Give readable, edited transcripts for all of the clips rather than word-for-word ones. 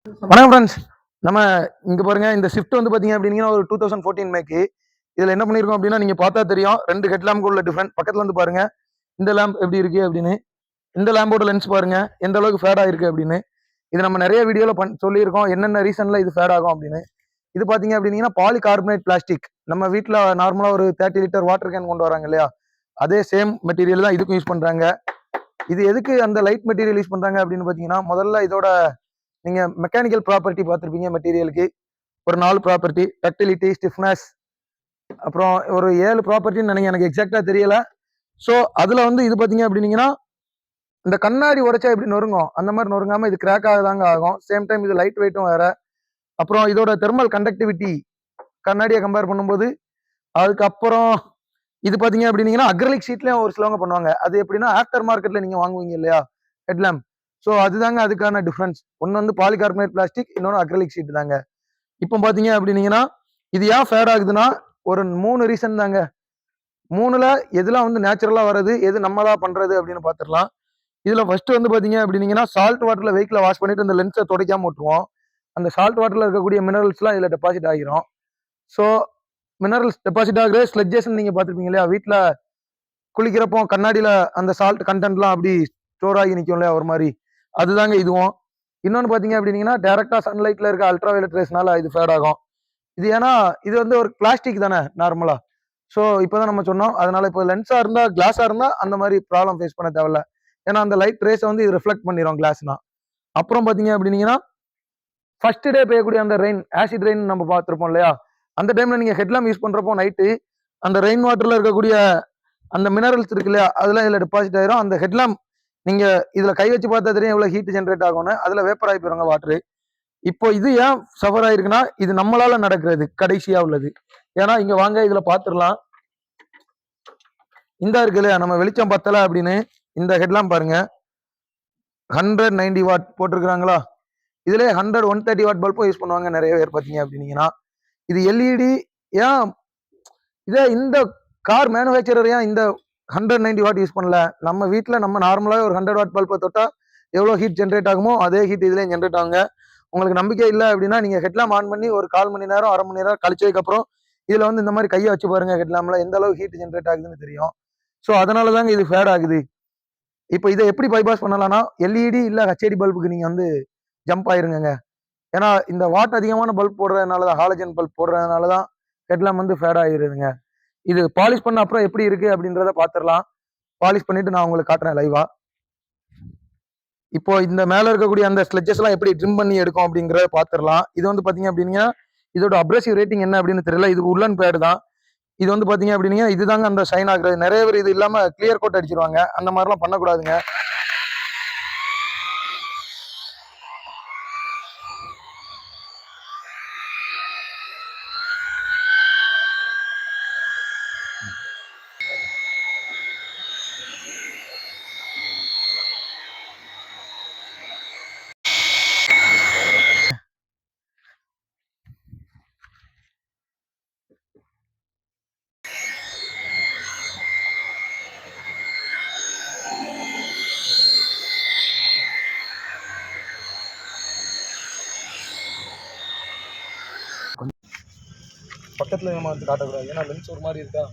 வணக்கம் ஃப்ரெண்ட்ஸ். நம்ம இங்க பாருங்க, இந்த ஷிஃப்ட் வந்து பாத்தீங்க அப்படின்னா ஒரு 2014 மேக்கு. இதுல என்ன பண்ணிருக்கோம் அப்படின்னா, நீங்க பார்த்தா தெரியும் 2 ஹெட் லேம்ப்க்கு உள்ள டிஃபரண்ட். பக்கத்துல வந்து பாருங்க, இந்த லேம்ப் எப்படி இருக்கு அப்படின்னு. இந்த லேம்போட லென்ஸ் பாருங்க எந்த அளவுக்கு ஃபேட் ஆயிருக்கு அப்படின்னு. இது நம்ம நிறைய வீடியோல சொல்லியிருக்கோம் என்னென்ன ரீசன்ல இது ஃபேட் ஆகும் அப்படின்னு. இது பாத்தீங்க அப்படின்னா பாலி கார்பனேட் பிளாஸ்டிக். நம்ம வீட்டுல நார்மலா ஒரு 30 லிட்டர் வாட்டர் கேன் கொண்டு வராங்க இல்லையா, அதே சேம் மெட்டீரியல் தான் இதுக்கும் யூஸ் பண்றாங்க. இது எதுக்கு அந்த லைட் மெட்டீரியல் யூஸ் பண்றாங்க அப்படின்னு பாத்தீங்கன்னா, முதல்ல இதோட நீங்க மெக்கானிக்கல் ப்ராப்பர்ட்டி பார்த்துருப்பீங்க. மெட்டீரியலுக்கு ஒரு 4 ப்ராப்பர்ட்டி: டக்டிலிட்டி, ஸ்டிஃப்னஸ், அப்புறம் ஒரு 7 ப்ராப்பர்ட்டின்னு நினைக்கிறேன், எனக்கு எக்ஸாக்டா தெரியல. ஸோ அதுல வந்து இது பாத்தீங்க அப்படின்னீங்கன்னா, இந்த கண்ணாடி உடைச்சா எப்படி நொறுங்கும் அந்த மாதிரி நொறுங்காம இது கிராக் ஆகுதாங்க ஆகும். சேம் டைம் இது லைட் வெயிட்டும் வேற. அப்புறம் இதோட தெர்மல் கண்டக்டிவிட்டி கண்ணாடியை கம்பேர் பண்ணும்போது, அதுக்கப்புறம் இது பாத்தீங்க அப்படின்னீங்கன்னா அக்ரலிக் ஷீட்லயும் ஒரு சிலவங்க பண்ணுவாங்க. அது எப்படின்னா ஆஃப்டர் மார்க்கெட்ல நீங்க வாங்குவீங்க இல்லையா ஹெட்லாம்ப், ஸோ அதுதாங்க அதுக்கான டிஃபரன்ஸ். ஒன்னு வந்து பாலிகார்பனேட் பிளாஸ்டிக், இன்னொன்று அக்ரலிக் ஷீட் தாங்க. இப்போ பாத்தீங்க அப்படின்னீங்கன்னா, இது ஏன் ஃபேட் ஆகுதுன்னா ஒரு 3 ரீசன் தாங்க. 3ல எதுலாம் வந்து நேச்சுரலா வருது, எது நம்மளா பண்றது அப்படின்னு பாத்துடலாம். இதுல ஃபர்ஸ்ட் வந்து பாத்தீங்க அப்படின்னீங்கன்னா, சால்ட் வாட்டர்ல வெஹிக்கிள வாஷ் பண்ணிட்டு இந்த லென்ஸை துடைக்காம விட்டுருவோம். அந்த சால்ட் வாட்டர்ல இருக்கக்கூடிய மினரல்ஸ்லாம் இதுல டெபாசிட் ஆகிரும். ஸோ மினரல்ஸ் டெபாசிட் ஆகுறது ஸ்லெட்ஜஸ் நீங்க பாத்துருப்பீங்க இல்லையா, வீட்டுல குளிக்கிறப்போ கண்ணாடியில அந்த சால்ட் கண்டென்ட்லாம் அப்படி ஸ்டோர் ஆகி நிற்கும் இல்லையா ஒரு மாதிரி, அதுதாங்க இதுவும். இன்னொன்று பார்த்தீங்க அப்படின்னீங்கன்னா, டேரக்டா சன்லைட்ல இருக்க அல்ட்ரா வயலட் ரேஸ்னால இது ஃபேட் ஆகும். இது ஏன்னா இது வந்து ஒரு பிளாஸ்டிக் தானே நார்மலா. ஸோ இப்போதான் நம்ம சொன்னோம். அதனால இப்போ லென்ஸா இருந்தா, கிளாஸா இருந்தா அந்த மாதிரி ப்ராப்ளம் ஃபேஸ் பண்ண தேவையில்ல. ஏன்னா அந்த லைட் ரேஸை வந்து இது ரிஃப்ளெக்ட் பண்ணிடும் கிளாஸ்னா. அப்புறம் பார்த்தீங்க அப்படின்னீங்கன்னா, ஃபர்ஸ்ட் டே பெய்யக்கூடிய அந்த ரெயின், ஆசிட் ரெயின் நம்ம பார்த்துருப்போம் இல்லையா, அந்த டைம்ல நீங்க ஹெட்லாம்ப் யூஸ் பண்றப்போ நைட்டு அந்த ரெயின் வாட்டர்ல இருக்கக்கூடிய அந்த மினரல்ஸ் இருக்கு இல்லையா, அதெல்லாம் இதுல டெபாசிட் ஆயிரும். அந்த ஹெட்லாம்ப் நீங்க இதுல கை வச்சு பார்த்தா தெரியும் எவ்வளவு ஹீட் ஜென்ரேட் ஆகும்னு. அதுல வேப்பர் ஆகி போயிருங்க வாட்டர். இப்போ இது ஏன் சஃபர் ஆயிருக்குன்னா, இது நம்மளால நடக்கிறது கடைசியா உள்ளது. ஏன்னா இங்க வாங்க இதுல பாத்துரலாம். இந்த இருக்கு இல்லையா, நம்ம வெளிச்சம் பத்தல அப்படின்னு இந்த ஹெட்லாம்ப் பாருங்க, 190 வாட் போட்டிருக்காங்களா. இதுல 100 130 வாட் பல்பும் யூஸ் பண்ணுவாங்க நிறைய பேர் பாத்தீங்க அப்படின்னீங்கன்னா. இது எல்இடி. ஏன் இதே இந்த கார் மேனுஃபேக்சரர் ஏன் இந்த 190 வாட் யூஸ் பண்ணல? நம்ம வீட்டுல நம்ம நார்மலாவே ஒரு 100 வாட் பல்பை தொட்டா எவ்வளவு ஹீட் ஜென்ரேட் ஆகுமோ அதே ஹீட் இதுலயும் ஜென்ரேட் ஆகுங்க. உங்களுக்கு நம்பிக்கை இல்லை அப்படின்னா நீங்க ஹெட்லாம்ப் ஆன் பண்ணி ஒரு 1/4 மணி நேரம், அரை மணி நேரம் கழிச்சதுக்கு அப்புறம் இதுல வந்து இந்த மாதிரி கையை வச்சு பாருங்க, ஹெட்லாம்ப்ல எந்த அளவு ஹீட் ஜென்ரேட் ஆகுதுன்னு தெரியும். ஸோ அதனாலதாங்க இது ஃபேட் ஆகுது. இப்போ இதை எப்படி பைபாஸ் பண்ணலாம்னா, எல்இடி இல்ல ஹெச்ஐடி பல்புக்கு நீங்க வந்து ஜம்ப் ஆயிருங்க. ஏன்னா இந்த வாட் அதிகமான பல்ப் போடுறதுனாலதான், ஹாலஜன் பல்ப் போடுறதுனாலதான் ஹெட்லாம்ப் வந்து ஃபேட் ஆகிருதுங்க. இது பாலிஷ் பண்ண அப்புறம் எப்படி இருக்கு அப்படின்றத பாத்துரலாம். பாலிஷ் பண்ணிட்டு நான் உங்களுக்கு காட்டுறேன் லைவா. இப்போ இந்த மேல இருக்கக்கூடிய அந்த ஸ்லெட்ஜஸ் எல்லாம் எப்படி ட்ரிம் பண்ணி எடுக்கும் அப்படிங்கறத பாத்துரலாம். இது வந்து பாத்தீங்க அப்படின்னா, இதோட அப்ரசிவ் ரேட்டிங் என்ன அப்படின்னு தெரியல. இது உல்லன் பேட் தான். இது வந்து பாத்தீங்க அப்படின்னா, இதுதாங்க அந்த ஷைன் ஆகுறது. நிறைய பேர் இது இல்லாம கிளியர் கோட் அடிச்சிருவாங்க. அந்த மாதிரிலாம் பண்ணக்கூடாதுங்க. பக்கத்துல நம்ம வந்து காட்டக்கூடாது, ஏன்னா லென்ஸ் ஒரு மாதிரி இருக்கா.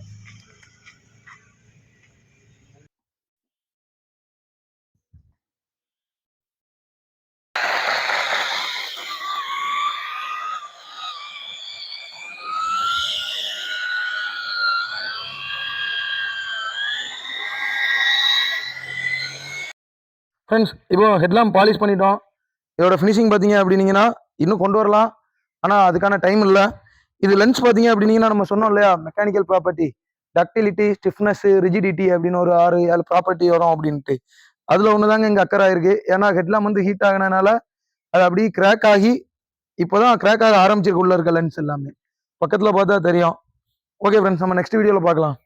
ஃப்ரெண்ட்ஸ், இப்போ ஹெட்லாம்ப் பாலிஷ் பண்ணிட்டோம். இதோட ஃபினிஷிங் பார்த்தீங்க அப்படின்னீங்கன்னா இன்னும் கொண்டு வரலாம், ஆனால் அதுக்கான டைம் இல்லை. இது லென்ஸ் பார்த்தீங்க அப்படின்னீங்கன்னா நம்ம சொன்னோம் இல்லையா, mechanical property ductility, stiffness, rigidity அப்படின்னு ஒரு 6-7 ப்ராப்பர்ட்டி வரும் அப்படின்ட்டு. அதில் ஒன்று தாங்க இங்கே அக்கறை இருக்கு. ஏன்னா ஹெட்லாம்ப் வந்து ஹீட் ஆகினால அது அப்படியே கிராக் ஆகி இப்போதான் கிராக் ஆக ஆரம்பிச்சிருக்கு உள்ள இருக்க லென்ஸ் எல்லாமே. பக்கத்தில் பார்த்தா தெரியும். ஓகே ஃப்ரெண்ட்ஸ், நம்ம நெக்ஸ்ட் வீடியோவில் பார்க்கலாம்.